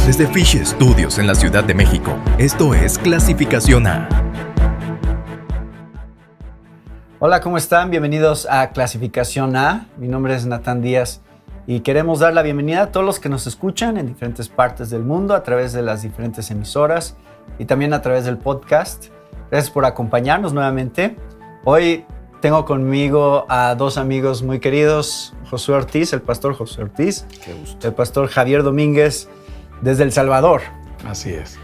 Desde Fish Studios en la Ciudad de México, esto es Clasificación A. Hola, ¿cómo están? Bienvenidos a Clasificación A. Mi nombre es Natán Díaz y queremos dar la bienvenida a todos los que nos escuchan en diferentes partes del mundo a través de las diferentes emisoras y también a través del podcast. Gracias por acompañarnos nuevamente. Hoy tengo conmigo a dos amigos muy queridos, Josué Ortiz, el pastor Josué Ortiz. Qué gusto. El pastor Javier Domínguez, desde El Salvador. Así es.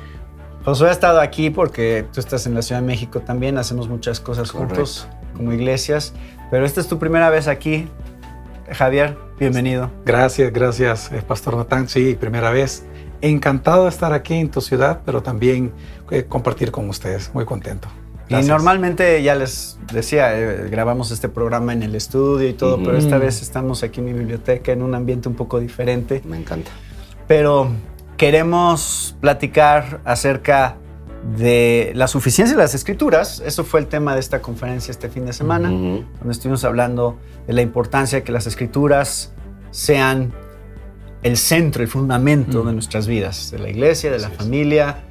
Josué ha estado aquí porque tú estás en la Ciudad de México también, hacemos muchas cosas juntos como iglesias, pero esta es tu primera vez aquí. Javier, bienvenido. Gracias, Pastor Natán. Sí, primera vez. Encantado de estar aquí en tu ciudad, pero también compartir con ustedes. Muy contento. Gracias. Y normalmente, ya les decía, grabamos este programa en el estudio y todo, pero esta vez estamos aquí en mi biblioteca en un ambiente un poco diferente. Me encanta. Pero queremos platicar acerca de la suficiencia de las Escrituras. Eso fue el tema de esta conferencia este fin de semana, donde estuvimos hablando de la importancia de que las Escrituras sean el centro, el fundamento de nuestras vidas, de la iglesia, de la familia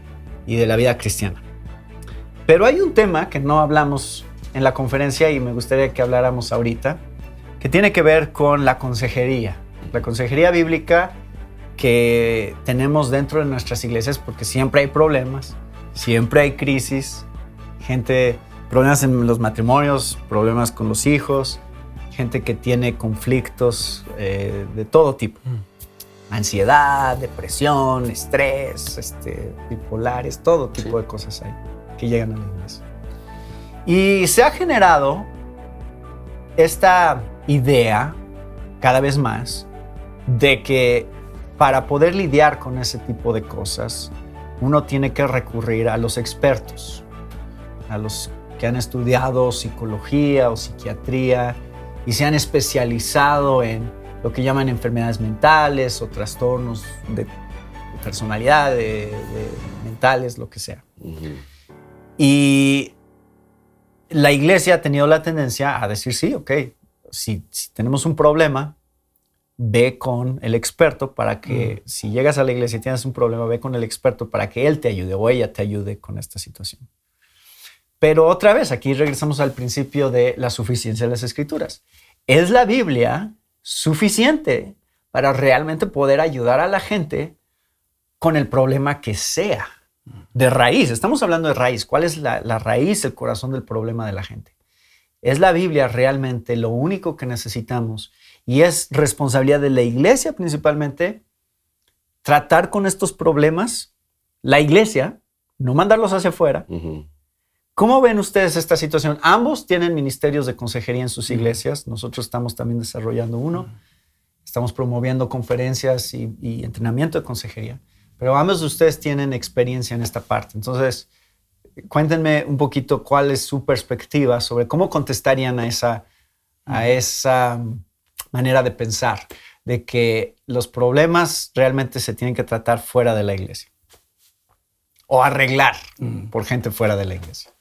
y de la vida cristiana. Pero hay un tema que no hablamos en la conferencia y me gustaría que habláramos ahorita, que tiene que ver con la consejería bíblica que tenemos dentro de nuestras iglesias, porque siempre hay problemas, siempre hay crisis, problemas en los matrimonios, problemas con los hijos, gente que tiene conflictos de todo tipo. Ansiedad, depresión, estrés, bipolares, todo tipo de cosas hay que llegan a la iglesia. Y se ha generado esta idea cada vez más de que para poder lidiar con ese tipo de cosas, uno tiene que recurrir a los expertos, a los que han estudiado psicología o psiquiatría y se han especializado en lo que llaman enfermedades mentales o trastornos de personalidad, de mentales, lo que sea. Y la iglesia ha tenido la tendencia a decir, sí, ok, si tenemos un problema, ve con el experto para que, si llegas a la iglesia y tienes un problema, ve con el experto para que él te ayude o ella te ayude con esta situación. Pero otra vez, aquí regresamos al principio de la suficiencia de las Escrituras. ¿Es la Biblia suficiente para realmente poder ayudar a la gente con el problema que sea? De raíz, estamos hablando de raíz. ¿Cuál es la raíz, el corazón del problema de la gente? ¿Es la Biblia realmente lo único que necesitamos? Y es responsabilidad de la iglesia principalmente tratar con estos problemas, la iglesia, no mandarlos hacia afuera. ¿Cómo ven ustedes esta situación? Ambos tienen ministerios de consejería en sus iglesias. Nosotros estamos también desarrollando uno. Estamos promoviendo conferencias y entrenamiento de consejería. Pero ambos de ustedes tienen experiencia en esta parte. Entonces, cuéntenme un poquito cuál es su perspectiva sobre cómo contestarían a esa manera de pensar, de que los problemas realmente se tienen que tratar fuera de la iglesia o arreglar por gente fuera de la iglesia.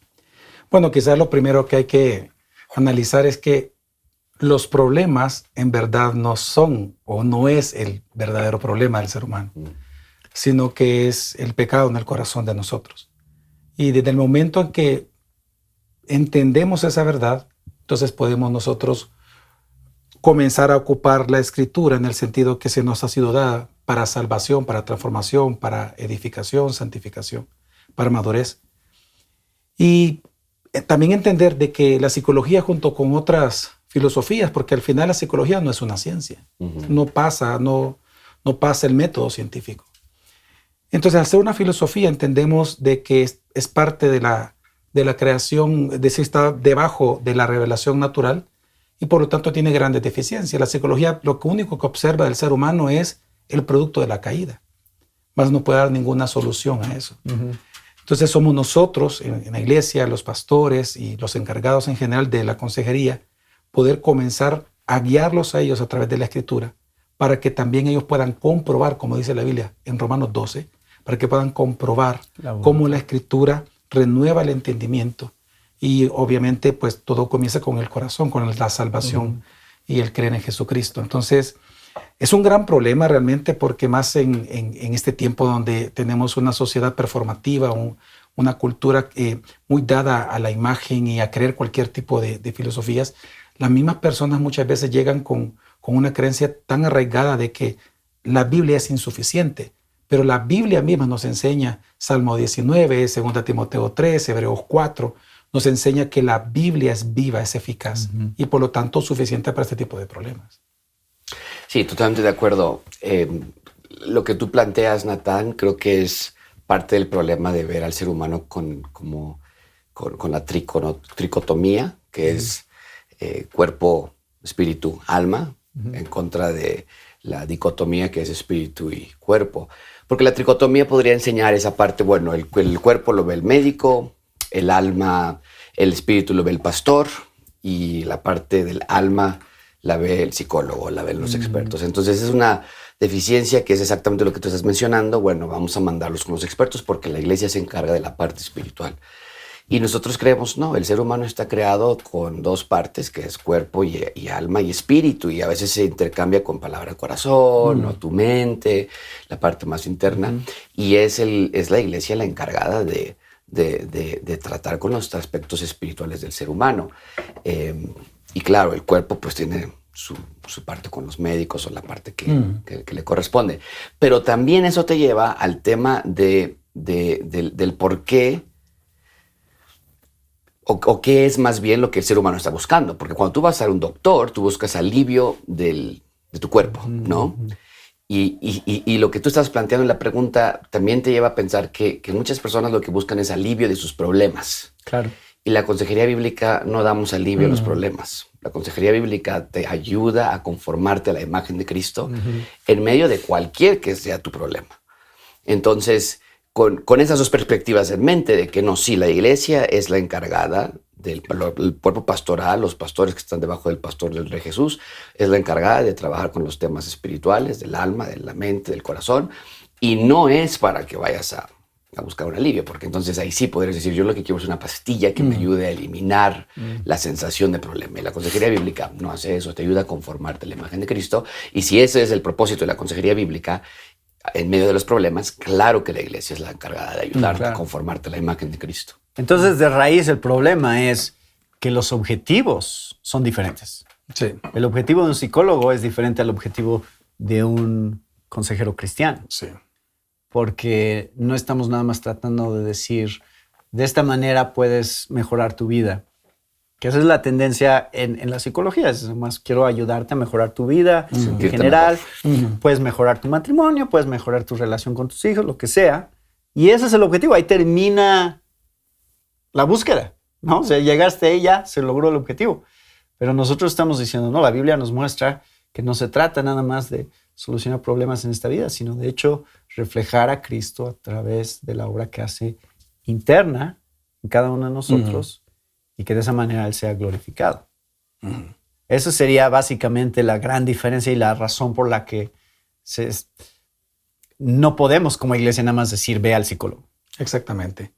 Bueno, quizás lo primero que hay que analizar es que los problemas en verdad no son o no es el verdadero problema del ser humano, sino que es el pecado en el corazón de nosotros. Y desde el momento en que entendemos esa verdad, entonces podemos nosotros comenzar a ocupar la Escritura en el sentido que se nos ha sido dada para salvación, para transformación, para edificación, santificación, para madurez. Y también entender de que la psicología junto con otras filosofías, porque al final la psicología no es una ciencia, no pasa el método científico. Entonces, al ser una filosofía, entendemos de que es parte de la creación, de decir, está debajo de la revelación natural y por lo tanto tiene grandes deficiencias. La psicología lo único que observa del ser humano es el producto de la caída, mas no puede dar ninguna solución a eso. Entonces somos nosotros en la iglesia, los pastores y los encargados en general de la consejería, poder comenzar a guiarlos a ellos a través de la Escritura para que también ellos puedan comprobar, como dice la Biblia en Romanos 12, para que puedan comprobar cómo la Escritura renueva el entendimiento. Y obviamente pues todo comienza con el corazón, con la salvación y el creer en Jesucristo. Entonces Es un gran problema realmente porque más en este tiempo donde tenemos una sociedad performativa, una cultura muy dada a la imagen y a creer cualquier tipo de filosofías, las mismas personas muchas veces llegan con una creencia tan arraigada de que la Biblia es insuficiente. Pero la Biblia misma nos enseña, Salmo 19, 2 Timoteo 3, Hebreos 4, nos enseña que la Biblia es viva, es eficaz y por lo tanto suficiente para este tipo de problemas. Sí, totalmente de acuerdo. Lo que tú planteas, Natán, creo que es parte del problema de ver al ser humano con la tricotomía, que es cuerpo, espíritu, alma, en contra de la dicotomía que es espíritu y cuerpo. Porque la tricotomía podría enseñar esa parte, bueno, el cuerpo lo ve el médico, el alma, el espíritu lo ve el pastor y la parte del alma la ve el psicólogo, la ven los expertos. Entonces es una deficiencia que es exactamente lo que tú estás mencionando. Bueno, vamos a mandarlos con los expertos porque la iglesia se encarga de la parte espiritual. Y nosotros creemos, no, el ser humano está creado con dos partes, que es cuerpo y alma y espíritu, y a veces se intercambia con palabra corazón o tu mente, la parte más interna, y es la iglesia la encargada de tratar con los aspectos espirituales del ser humano. Y claro, el cuerpo pues tiene su parte con los médicos o la parte que le corresponde. Pero también eso te lleva al tema del por qué o qué es más bien lo que el ser humano está buscando. Porque cuando tú vas a un doctor, tú buscas alivio de tu cuerpo, ¿no? Y lo que tú estás planteando en la pregunta también te lleva a pensar que muchas personas lo que buscan es alivio de sus problemas. Claro. Y la consejería bíblica no damos alivio a los problemas. La consejería bíblica te ayuda a conformarte a la imagen de Cristo en medio de cualquier que sea tu problema. Entonces, con esas dos perspectivas en mente de que no, sí, la iglesia es la encargada del cuerpo pastoral, los pastores que están debajo del pastor del Rey Jesús, es la encargada de trabajar con los temas espirituales, del alma, de la mente, del corazón, y no es para que vayas a buscar un alivio, porque entonces ahí sí podrías decir, yo lo que quiero es una pastilla que me ayude a eliminar la sensación de problema. Y la consejería bíblica no hace eso, te ayuda a conformarte a la imagen de Cristo, y si ese es el propósito de la consejería bíblica, en medio de los problemas, claro que la iglesia es la encargada de ayudarte a conformarte a la imagen de Cristo. Entonces, de raíz, el problema es que los objetivos son diferentes. Sí. El objetivo de un psicólogo es diferente al objetivo de un consejero cristiano. Sí. Porque no estamos nada más tratando de decir, de esta manera puedes mejorar tu vida. Que esa es la tendencia en la psicología. Es más, quiero ayudarte a mejorar tu vida en general. Puedes mejorar tu matrimonio, puedes mejorar tu relación con tus hijos, lo que sea. Y ese es el objetivo. Ahí termina la búsqueda, ¿no? O sea, llegaste ahí, ya se logró el objetivo. Pero nosotros estamos diciendo, no, la Biblia nos muestra que no se trata nada más de solucionar problemas en esta vida, sino de hecho reflejar a Cristo a través de la obra que hace interna en cada uno de nosotros y que de esa manera Él sea glorificado. Eso sería básicamente la gran diferencia y la razón por la que no podemos como iglesia nada más decir ve al psicólogo. Exactamente.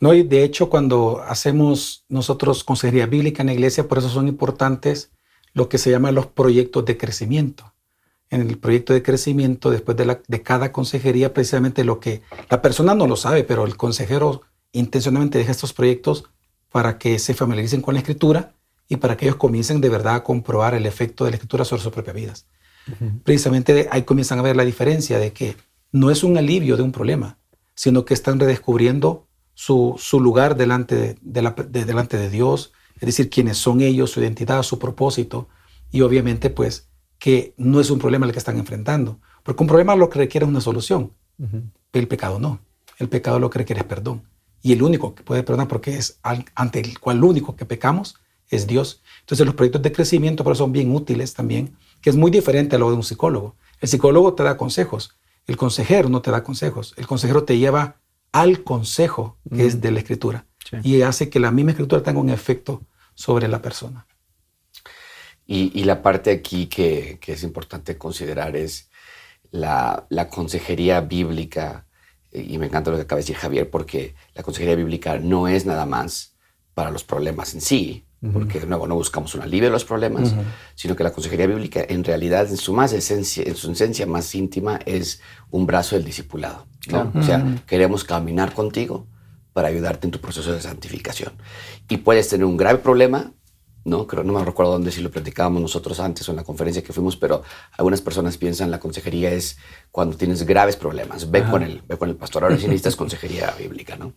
No, y de hecho, cuando hacemos nosotros consejería bíblica en la iglesia, por eso son importantes lo que se llaman los proyectos de crecimiento. En el proyecto de crecimiento, después de cada consejería, precisamente lo que la persona no lo sabe, pero el consejero intencionalmente deja estos proyectos para que se familiaricen con la Escritura y para que ellos comiencen de verdad a comprobar el efecto de la Escritura sobre sus propias vidas. Precisamente ahí comienzan a ver la diferencia de que no es un alivio de un problema, sino que están redescubriendo su lugar delante de Dios, es decir, quiénes son ellos, su identidad, su propósito, y obviamente pues que no es un problema el que están enfrentando, porque un problema lo que requiere es una solución, pero el pecado no. El pecado lo que requiere es perdón, y el único que puede perdonar, porque es ante el cual el único que pecamos es Dios. Entonces los proyectos de crecimiento por eso son bien útiles también, que es muy diferente a lo de un psicólogo. El psicólogo te da consejos, el consejero no te da consejos, el consejero te lleva al consejo que es de la Escritura, y hace que la misma Escritura tenga un efecto sobre la persona. Y la parte aquí que es importante considerar es la consejería bíblica, y me encanta lo que acaba de decir Javier, porque la consejería bíblica no es nada más para los problemas en sí, porque de nuevo no buscamos un alivio de los problemas, sino que la consejería bíblica en realidad en su esencia más íntima es un brazo del discipulado, ¿no? O sea, queremos caminar contigo para ayudarte en tu proceso de santificación. Y puedes tener un grave problema, ¿no? No me recuerdo dónde, si lo platicábamos nosotros antes o en la conferencia que fuimos, pero algunas personas piensan la consejería es cuando tienes graves problemas. Ve con el pastor, ahora sí necesitas consejería bíblica, ¿no?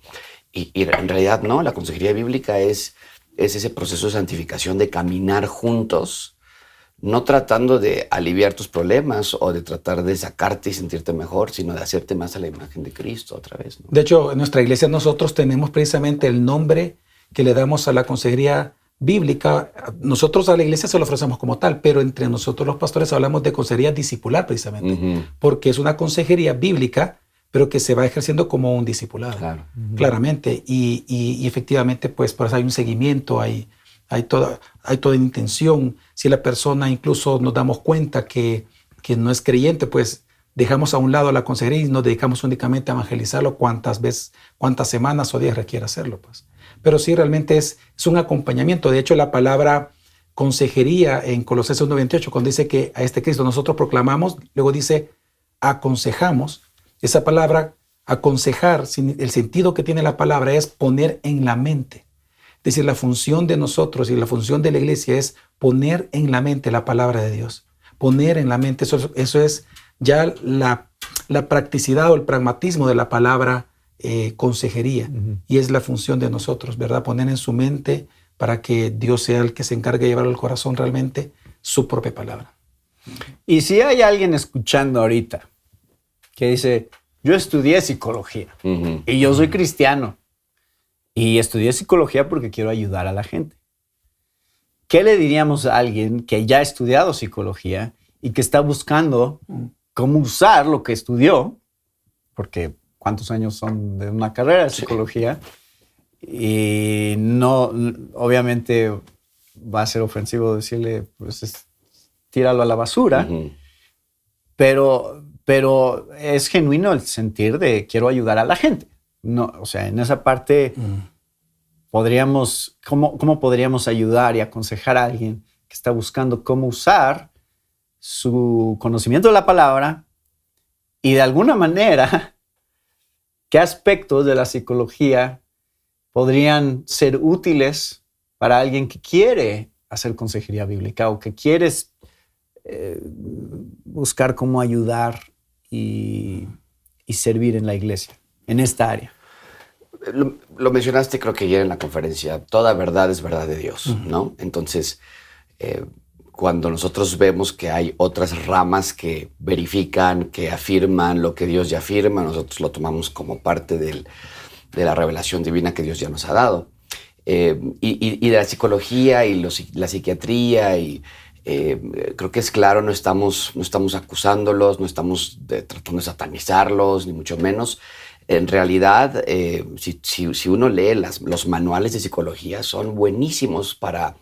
Y en realidad no, la consejería bíblica es ese proceso de santificación, de caminar juntos, no tratando de aliviar tus problemas o de tratar de sacarte y sentirte mejor, sino de hacerte más a la imagen de Cristo otra vez, ¿no? De hecho, en nuestra iglesia nosotros tenemos precisamente el nombre que le damos a la consejería bíblica. Nosotros a la iglesia se lo ofrecemos como tal, pero entre nosotros los pastores hablamos de consejería discipular precisamente, porque es una consejería bíblica, pero que se va ejerciendo como un discipulado, claramente. Y efectivamente, pues por eso hay un seguimiento, hay toda intención. Si la persona incluso nos damos cuenta que no es creyente, pues dejamos a un lado la consejería y nos dedicamos únicamente a evangelizarlo cuantas semanas o días requiera hacerlo, pues. Pero sí, realmente es un acompañamiento. De hecho, la palabra consejería en Colosenses 1:28, cuando dice que a este Cristo nosotros proclamamos, luego dice aconsejamos. Esa palabra aconsejar, el sentido que tiene la palabra es poner en la mente. Es decir, la función de nosotros y la función de la iglesia es poner en la mente la palabra de Dios. Poner en la mente, eso es ya la practicidad o el pragmatismo de la palabra consejería. Y es la función de nosotros, ¿verdad? Poner en su mente para que Dios sea el que se encargue de llevar al corazón realmente su propia palabra. Y si hay alguien escuchando ahorita que dice, yo estudié psicología y yo soy cristiano y estudié psicología porque quiero ayudar a la gente, ¿qué le diríamos a alguien que ya ha estudiado psicología y que está buscando cómo usar lo que estudió? Porque ¿cuántos años son de una carrera de psicología? Y no, obviamente va a ser ofensivo decirle, pues tíralo a la basura, pero es genuino el sentir de quiero ayudar a la gente. No, o sea, en esa parte podríamos, ¿cómo podríamos ayudar y aconsejar a alguien que está buscando cómo usar su conocimiento de la palabra y de alguna manera qué aspectos de la psicología podrían ser útiles para alguien que quiere hacer consejería bíblica o que quiere buscar cómo ayudar y servir en la iglesia, en esta área? Lo mencionaste creo que ayer en la conferencia, toda verdad es verdad de Dios, ¿no? Entonces, cuando nosotros vemos que hay otras ramas que verifican, que afirman lo que Dios ya afirma, nosotros lo tomamos como parte de la revelación divina que Dios ya nos ha dado. Y de la psicología y la psiquiatría, y creo que es claro, no estamos acusándolos, no estamos tratando de satanizarlos, ni mucho menos. En realidad, si uno lee los manuales de psicología, son buenísimos para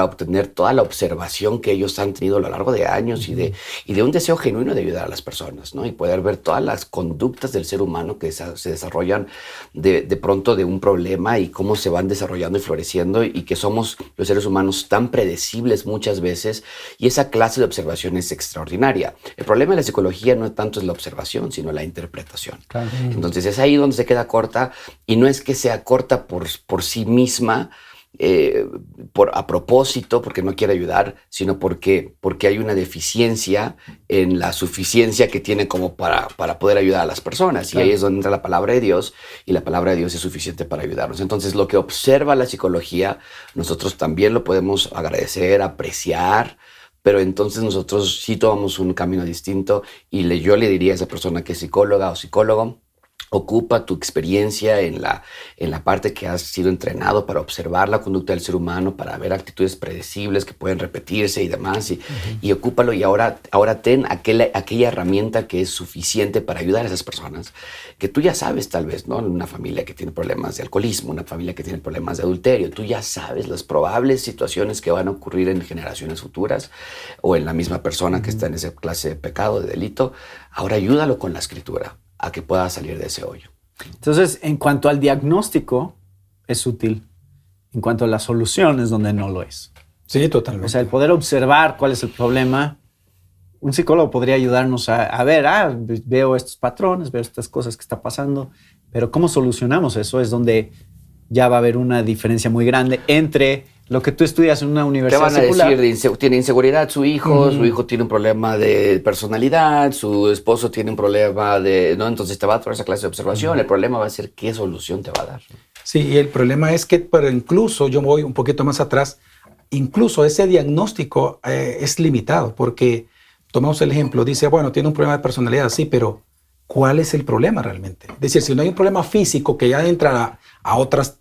obtener toda la observación que ellos han tenido a lo largo de años y de un deseo genuino de ayudar a las personas, ¿no? Y poder ver todas las conductas del ser humano que se desarrollan de pronto de un problema y cómo se van desarrollando y floreciendo, y que somos los seres humanos tan predecibles muchas veces, y esa clase de observación es extraordinaria. El problema de la psicología no tanto es la observación, sino la interpretación. Claro. Entonces es ahí donde se queda corta, y no es que sea corta por sí misma, a propósito, porque no quiere ayudar, sino porque hay una deficiencia en la suficiencia que tiene como para poder ayudar a las personas. Claro. Y ahí es donde entra la palabra de Dios, y la palabra de Dios es suficiente para ayudarnos. Entonces, lo que observa la psicología, nosotros también lo podemos agradecer, apreciar, pero entonces nosotros sí tomamos un camino distinto, y yo le diría a esa persona que es psicóloga o psicólogo: ocupa tu experiencia en la parte que has sido entrenado para observar la conducta del ser humano, para ver actitudes predecibles que pueden repetirse y demás, y ocúpalo, y ahora ten aquella herramienta que es suficiente para ayudar a esas personas que tú ya sabes, tal vez, ¿no? Una familia que tiene problemas de alcoholismo, una familia que tiene problemas de adulterio, tú ya sabes las probables situaciones que van a ocurrir en generaciones futuras o en la misma persona que está en esa clase de pecado, de delito. Ahora ayúdalo con la escritura a que pueda salir de ese hoyo. Entonces, en cuanto al diagnóstico, es útil. en cuanto a las soluciones donde no lo es. Sí, totalmente. O sea, el poder observar cuál es el problema. Un psicólogo podría ayudarnos a ver, veo estos patrones, veo estas cosas que está pasando, pero ¿cómo solucionamos eso? Es donde ya va a haber una diferencia muy grande entre lo que tú estudias en una universidad Te van a secular. decir, tiene inseguridad su hijo tiene un problema de personalidad, su esposo tiene un problema de... ¿no? Entonces te va a dar esa clase de observación. El problema va a ser qué solución te va a dar. Sí, y el problema es que, pero incluso, yo me voy un poquito más atrás, incluso ese diagnóstico es limitado, porque tomamos el ejemplo, dice, bueno, tiene un problema de personalidad, sí, pero ¿cuál es el problema realmente? Es decir, si no hay un problema físico que ya entra a otras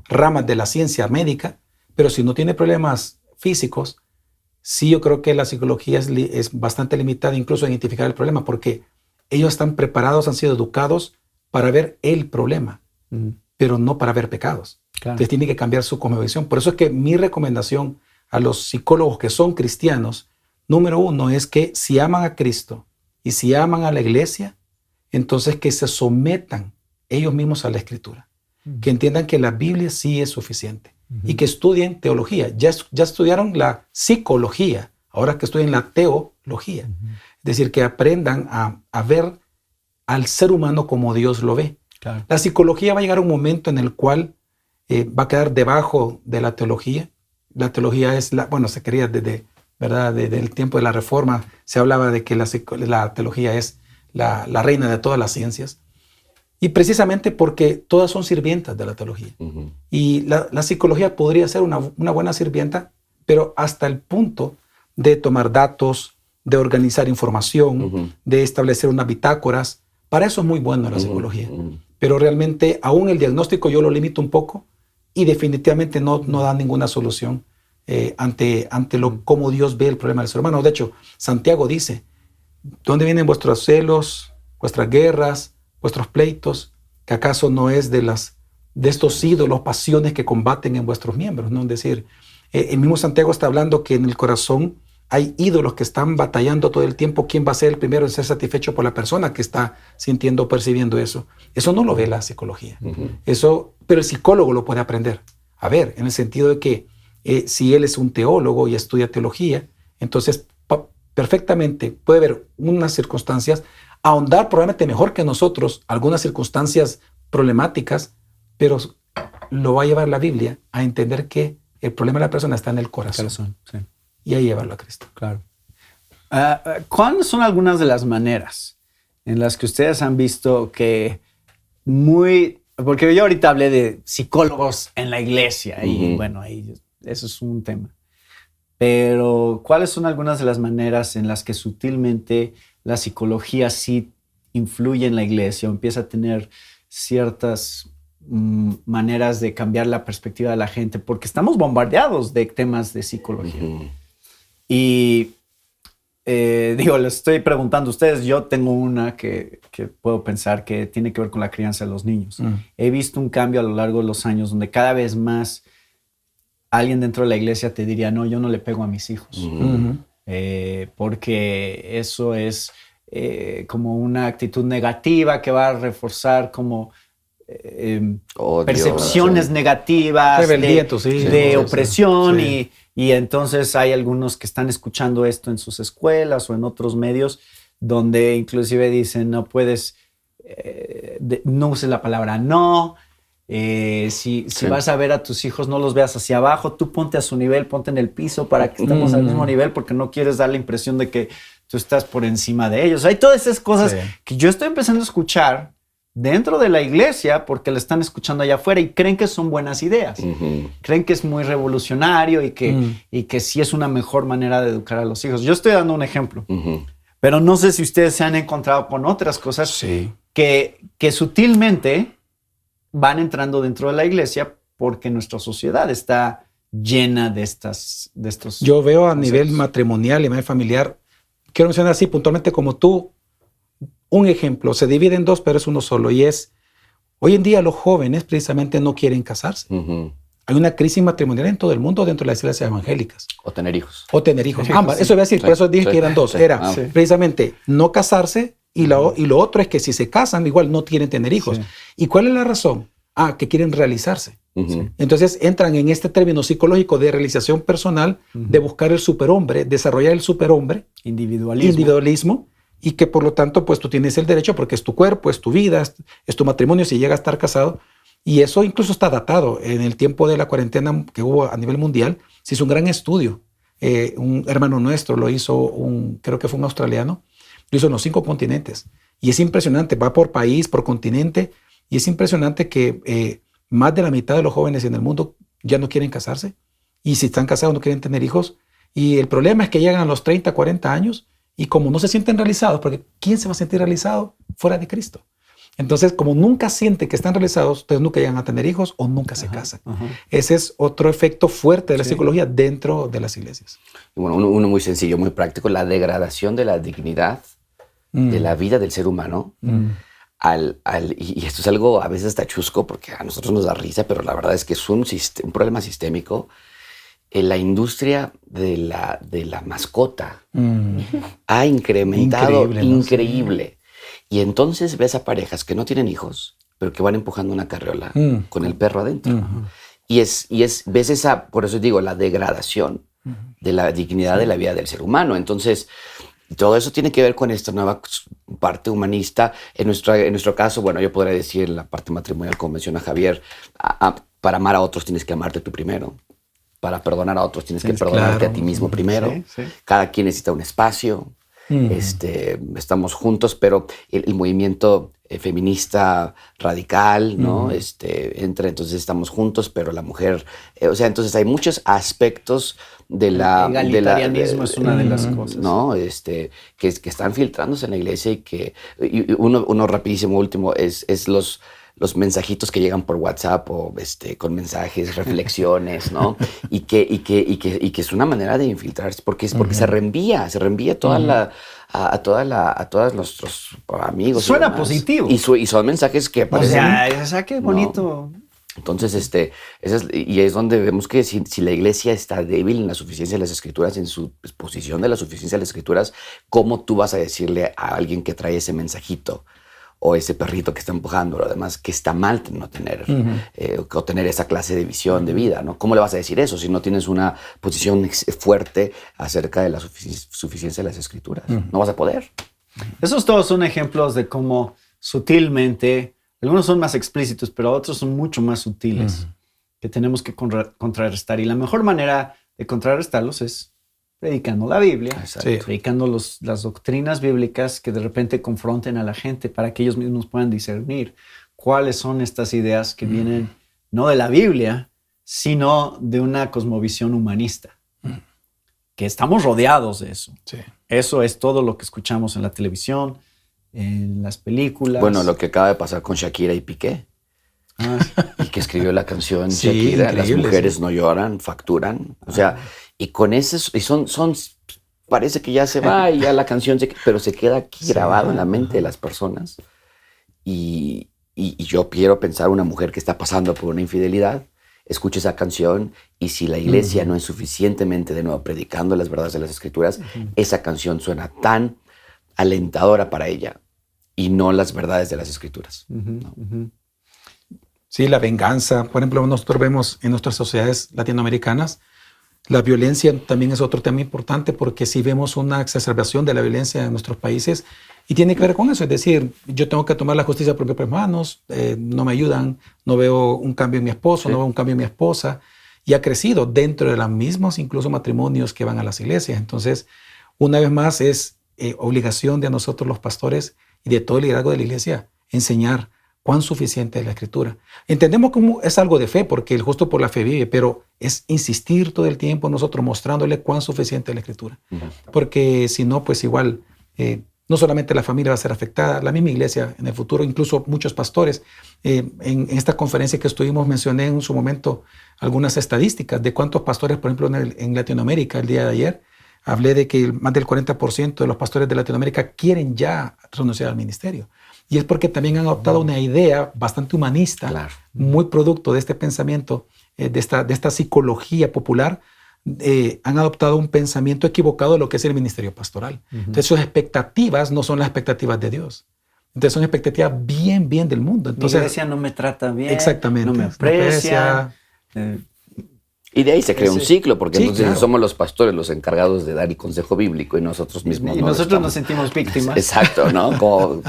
ramas de la ciencia médica, pero si no tiene problemas físicos, sí, yo creo que la psicología es bastante limitada incluso en identificar el problema, porque ellos están preparados, han sido educados para ver el problema, pero no para ver pecados. Claro. Entonces tiene que cambiar su cosmovisión. Por eso es que mi recomendación a los psicólogos que son cristianos, número uno, es que si aman a Cristo y si aman a la iglesia, entonces que se sometan ellos mismos a la Escritura. Que entiendan que la Biblia sí es suficiente y que estudien teología. Ya estudiaron la psicología, ahora que estudien la teología. Es decir, que aprendan a ver al ser humano como Dios lo ve. Claro. La psicología va a llegar a un momento en el cual va a quedar debajo de la teología. La teología es, se quería desde el tiempo de la Reforma, se hablaba de que la teología es la reina de todas las ciencias. Y precisamente porque todas son sirvientas de la teología. Y la psicología podría ser una buena sirvienta, pero hasta el punto de tomar datos, de organizar información, de establecer unas bitácoras. Para eso es muy bueno la psicología. Pero realmente aún el diagnóstico yo lo limito un poco y definitivamente no da ninguna solución ante cómo Dios ve el problema del ser humano. De hecho, Santiago dice, ¿dónde vienen vuestros celos, vuestras guerras, vuestros pleitos? ¿Que acaso no es de estos ídolos, pasiones que combaten en vuestros miembros? ¿No? Es decir, el mismo Santiago está hablando que en el corazón hay ídolos que están batallando todo el tiempo. ¿Quién va a ser el primero en ser satisfecho por la persona que está sintiendo, percibiendo eso? Eso no lo ve la psicología. Pero el psicólogo lo puede aprender. A ver, en el sentido de que si él es un teólogo y estudia teología, entonces perfectamente puede ver unas circunstancias, ahondar probablemente mejor que nosotros algunas circunstancias problemáticas, pero lo va a llevar la Biblia a entender que el problema de la persona está en el corazón. Sí. Y a llevarlo a Cristo. Claro. ¿Cuáles son algunas de las maneras en las que ustedes han visto que porque yo ahorita hablé de psicólogos en la iglesia y bueno, ahí eso es un tema. Pero ¿cuáles son algunas de las maneras en las que sutilmente la psicología sí influye en la iglesia o empieza a tener ciertas maneras de cambiar la perspectiva de la gente? Porque estamos bombardeados de temas de psicología. Y les estoy preguntando a ustedes, yo tengo una que puedo pensar que tiene que ver con la crianza de los niños. He visto un cambio a lo largo de los años donde cada vez más alguien dentro de la iglesia te diría, no, yo no le pego a mis hijos. Porque eso es como una actitud negativa que va a reforzar como percepciones negativas de opresión. Y entonces hay algunos que están escuchando esto en sus escuelas o en otros medios donde inclusive dicen no puedes, no uses la palabra no. Si vas a ver a tus hijos, no los veas hacia abajo, tú ponte a su nivel, ponte en el piso para que estemos al mismo nivel, porque no quieres dar la impresión de que tú estás por encima de ellos. Hay todas esas cosas que yo estoy empezando a escuchar dentro de la iglesia porque la están escuchando allá afuera y creen que son buenas ideas. Creen que es muy revolucionario y que sí es una mejor manera de educar a los hijos. Yo estoy dando un ejemplo, pero no sé si ustedes se han encontrado con otras cosas que sutilmente van entrando dentro de la iglesia porque nuestra sociedad está llena de estos. Yo veo a nivel matrimonial y a nivel familiar, quiero mencionar así puntualmente como tú, un ejemplo, se divide en dos, pero es uno solo, y es, hoy en día los jóvenes precisamente no quieren casarse. Hay una crisis matrimonial en todo el mundo dentro de las iglesias evangélicas. O tener hijos. Ambas, eso iba a decir, por eso dije que eran dos. Era precisamente no casarse y lo otro es que si se casan igual no quieren tener hijos. ¿Y cuál es la razón? que quieren realizarse. Ujú. Entonces entran en este término psicológico de realización personal, de buscar el superhombre, desarrollar el superhombre, individualismo, y que por lo tanto pues tú tienes el derecho porque es tu cuerpo, es tu vida, es tu matrimonio si llega a estar casado. Y eso incluso está datado. En el tiempo de la cuarentena que hubo a nivel mundial, se hizo un gran estudio. Un hermano nuestro lo hizo, creo que fue un australiano, lo hizo en los 5 continentes. Y es impresionante, va por país, por continente, y es impresionante que más de la mitad de los jóvenes en el mundo ya no quieren casarse. Y si están casados no quieren tener hijos. Y el problema es que llegan a los 30, 40 años y como no se sienten realizados, porque ¿quién se va a sentir realizado fuera de Cristo? Entonces, como nunca sienten que están realizados, entonces nunca llegan a tener hijos o nunca se casan. Ese es otro efecto fuerte de la psicología dentro de las iglesias. Y bueno, uno muy sencillo, muy práctico, la degradación de la dignidad de la vida del ser humano. Y esto es algo a veces hasta chusco porque a nosotros nos da risa, pero la verdad es que es un problema sistémico. La industria de la mascota ha incrementado increíble. Y entonces ves a parejas que no tienen hijos, pero que van empujando una carriola con el perro adentro. Y ves esa, por eso digo, la degradación de la dignidad de la vida del ser humano. Entonces, todo eso tiene que ver con esta nueva parte humanista. En nuestro caso, bueno, yo podría decir la parte matrimonial, como menciona Javier, para amar a otros tienes que amarte tú primero. Para perdonar a otros tienes que perdonarte a ti mismo primero. Cada quien necesita un espacio. Estamos juntos, pero el movimiento feminista radical, ¿no? Entonces estamos juntos, pero la mujer, entonces hay muchos aspectos de la... El egalitarianismo es una de las cosas. ¿No? Que están filtrándose en la iglesia y que uno rapidísimo último es los mensajitos que llegan por WhatsApp o con mensajes, reflexiones, ¿no? y que es una manera de infiltrarse porque se reenvía a todos nuestros amigos. Suena positivo. Y son mensajes que aparecen. O sea, qué bonito. ¿No? Entonces, es donde vemos que si la iglesia está débil en la suficiencia de las escrituras, en su posición de la suficiencia de las escrituras, ¿cómo tú vas a decirle a alguien que trae ese mensajito o ese perrito que está empujando, lo demás, que está mal no tener, o tener esa clase de visión de vida, ¿no? ¿Cómo le vas a decir eso si no tienes una posición fuerte acerca de la suficiencia de las escrituras? No vas a poder. Esos todos son ejemplos de cómo sutilmente, algunos son más explícitos, pero otros son mucho más sutiles, que tenemos que contrarrestar. Y la mejor manera de contrarrestarlos es predicando la Biblia, predicando las doctrinas bíblicas que de repente confronten a la gente para que ellos mismos puedan discernir cuáles son estas ideas que vienen no de la Biblia, sino de una cosmovisión humanista. Que estamos rodeados de eso. Sí. Eso es todo lo que escuchamos en la televisión, en las películas. Bueno, lo que acaba de pasar con Shakira y Piqué. Y que escribió la canción Shakira, las mujeres no lloran, facturan. O sea, y con eso, y son parece que ya se va y ya la canción, pero se queda aquí grabado en la mente de las personas. Y yo quiero pensar una mujer que está pasando por una infidelidad, escucha esa canción y si la iglesia no es suficientemente, de nuevo, predicando las verdades de las escrituras, esa canción suena tan alentadora para ella y no las verdades de las escrituras. ¿No? Sí, la venganza. Por ejemplo, nosotros vemos en nuestras sociedades latinoamericanas, la violencia también es otro tema importante porque si vemos una exacerbación de la violencia en nuestros países y tiene que ver con eso, es decir, yo tengo que tomar la justicia por mis propias manos, no me ayudan, no veo un cambio en mi esposo, no veo un cambio en mi esposa y ha crecido dentro de los mismos incluso matrimonios que van a las iglesias. Entonces, una vez más es obligación de nosotros los pastores y de todo el liderazgo de la iglesia enseñar cuán suficiente es la escritura. Entendemos cómo es algo de fe, porque el justo por la fe vive, pero es insistir todo el tiempo nosotros mostrándole cuán suficiente es la escritura. Porque si no, pues igual, no solamente la familia va a ser afectada, la misma iglesia en el futuro, incluso muchos pastores. En esta conferencia que estuvimos mencioné en su momento algunas estadísticas de cuántos pastores, por ejemplo, en Latinoamérica el día de ayer, hablé de que más del 40% de los pastores de Latinoamérica quieren ya renunciar al ministerio. Y es porque también han adoptado una idea bastante humanista, muy producto de este pensamiento, de esta psicología popular. Han adoptado un pensamiento equivocado de lo que es el ministerio pastoral. Entonces sus expectativas no son las expectativas de Dios. Entonces son expectativas bien del mundo. Entonces, mi iglesia no me trata bien. Exactamente. No me aprecia. Y de ahí se crea un ciclo, porque Sí, entonces claro. somos los pastores los encargados de dar el consejo bíblico y nosotros mismos Y no nosotros estamos. nos sentimos víctimas. Exacto, ¿no? Como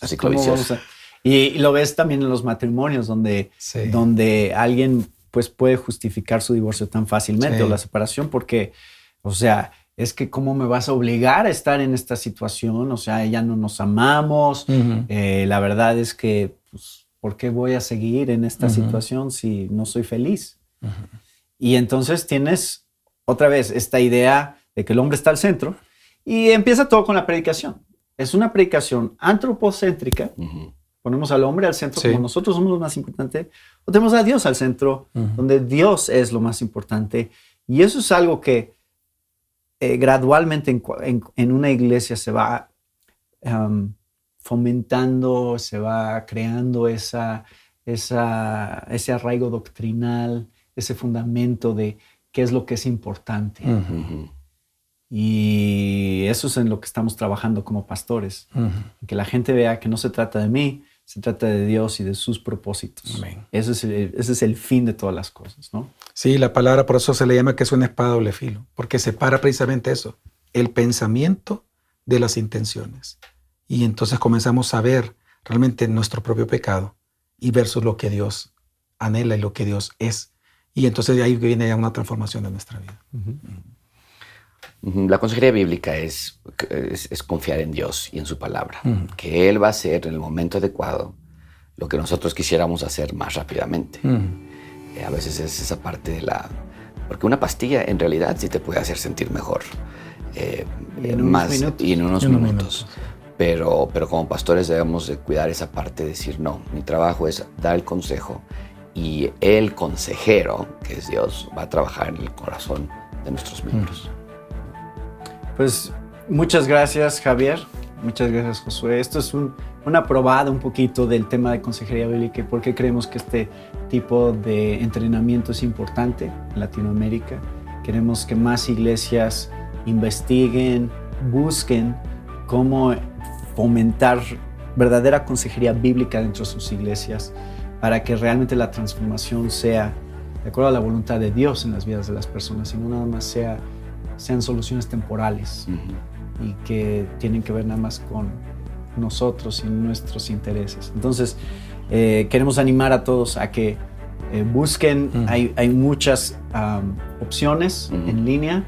ciclo ¿Cómo vamos vicioso. a- Y lo ves también en los matrimonios donde, Sí. donde alguien pues puede justificar su divorcio tan fácilmente Sí. o la separación porque, o sea, es que cómo me vas a obligar a estar en esta situación, o sea, ya no nos amamos, Ujú. la verdad es que, pues, ¿por qué voy a seguir en esta Ujú. situación si no soy feliz? Y entonces tienes otra vez esta idea de que el hombre está al centro y empieza todo con la predicación. Es una predicación antropocéntrica. Ujú. Ponemos al hombre al centro Sí. como nosotros somos lo más importante, o tenemos a Dios al centro, donde Dios es lo más importante. Y eso es algo que gradualmente en una iglesia se va fomentando, se va creando ese arraigo doctrinal, ese fundamento de qué es lo que es importante. Ujú. Y eso es en lo que estamos trabajando como pastores. Que la gente vea que no se trata de mí, se trata de Dios y de sus propósitos. Amén. Ese es el fin de todas las cosas, ¿no? Sí, la palabra por eso se le llama que es una espada de doble filo, porque separa precisamente eso, el pensamiento de las intenciones. Y entonces comenzamos a ver realmente nuestro propio pecado y versus lo que Dios anhela y lo que Dios es. Y entonces de ahí viene ya una transformación de nuestra vida. Ujú. La consejería bíblica es confiar en Dios y en su palabra, que Él va a hacer en el momento adecuado lo que nosotros quisiéramos hacer más rápidamente. A veces es esa parte de la... Porque una pastilla en realidad sí te puede hacer sentir mejor. Y en unos minutos. Y en unos En unos minutos. Pero como pastores debemos de cuidar esa parte de decir, no, mi trabajo es dar el consejo y el consejero, que es Dios, va a trabajar en el corazón de nuestros miembros. Pues muchas gracias, Javier. Muchas gracias, Josué. Esto es una probada un poquito del tema de consejería bíblica y por qué creemos que este tipo de entrenamiento es importante en Latinoamérica. Queremos que más iglesias investiguen, busquen cómo fomentar verdadera consejería bíblica dentro de sus iglesias para que realmente la transformación sea de acuerdo a la voluntad de Dios en las vidas de las personas y no nada más sean soluciones temporales y que tienen que ver nada más con nosotros y nuestros intereses. Entonces, queremos animar a todos a que busquen, hay muchas opciones en línea,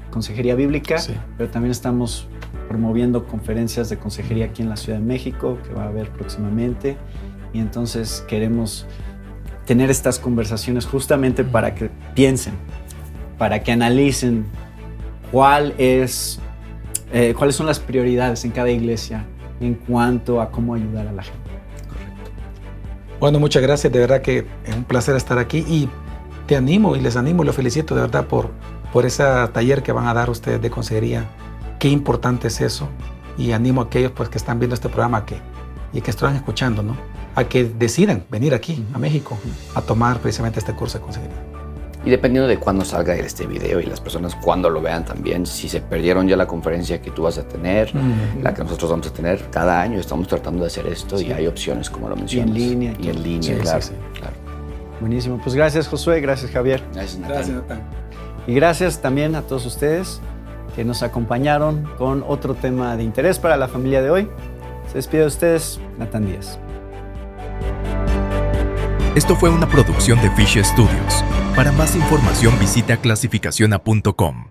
consejería bíblica, Sí. pero también estamos promoviendo conferencias de consejería aquí en la Ciudad de México, que va a haber próximamente, y entonces queremos tener estas conversaciones justamente para que piensen, para que analicen cuáles son las prioridades en cada iglesia en cuanto a cómo ayudar a la gente. Bueno, muchas gracias. De verdad que es un placer estar aquí y te animo y les animo y los felicito de verdad por ese taller que van a dar ustedes de consejería. Qué importante es eso. Y animo a aquellos pues, que están viendo este programa y que están escuchando, ¿no? A que decidan venir aquí a México a tomar precisamente este curso de consejería. Y dependiendo de cuándo salga este video y las personas cuándo lo vean también, si se perdieron ya la conferencia que tú vas a tener, la que nosotros vamos a tener, cada año estamos tratando de hacer esto y hay opciones como lo mencionas. línea. Y en línea, Sí, claro, sí, sí. claro. Buenísimo. Pues gracias, Josué. Gracias, Javier. Gracias, Natán. Natán. Y gracias también a todos ustedes que nos acompañaron con otro tema de interés para la familia de hoy. Se despide de ustedes, Natán Díaz. Esto fue una producción de Fish Studios. Para más información visita clasificaciona.com.